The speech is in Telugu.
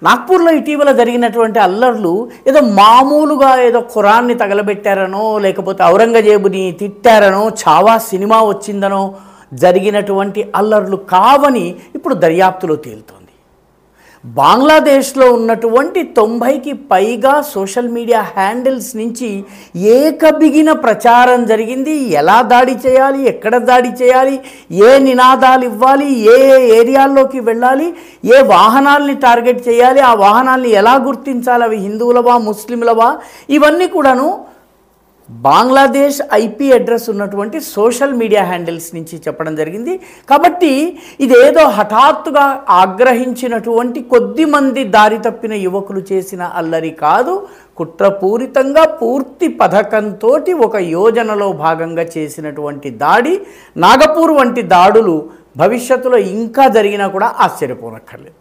నాగ్పూర్లో ఇటీవల జరిగినటువంటి అల్లర్లు ఏదో మామూలుగా ఏదో ఖురాన్ని తగలబెట్టారనో లేకపోతే ఔరంగజేబుని తిట్టారనో చావా సినిమా వచ్చిందనో జరిగినటువంటి అల్లర్లు కావని ఇప్పుడు దర్యాప్తులో తేలుతోంది. బంగ్లాదేశ్లో ఉన్నటువంటి 90కి పైగా సోషల్ మీడియా హ్యాండిల్స్ నుంచి ఏకబిగిన ప్రచారం జరిగింది. ఎలా దాడి చేయాలి, ఎక్కడ దాడి చేయాలి, ఏ నినాదాలు ఇవ్వాలి, ఏ ఏరియాల్లోకి వెళ్ళాలి, ఏ వాహనాల్ని టార్గెట్ చేయాలి, ఆ వాహనాల్ని ఎలా గుర్తించాలి, అవి హిందువులవా ముస్లింలవా, ఇవన్నీ కూడాను బంగ్లాదేశ్ ఐపీ అడ్రస్ ఉన్నటువంటి సోషల్ మీడియా హ్యాండిల్స్ నుంచి చెప్పడం జరిగింది. కాబట్టి ఇదేదో హఠాత్తుగా ఆగ్రహించినటువంటి కొద్దిమంది దారి తప్పిన యువకులు చేసిన అల్లరి కాదు. కుట్రపూరితంగా పూర్తి పథకంతో ఒక యోజనలో భాగంగా చేసినటువంటి దాడి. నాగపూర్ వంటి దాడులు భవిష్యత్తులో ఇంకా జరిగినా కూడా ఆశ్చర్యపోనక్కర్లేదు.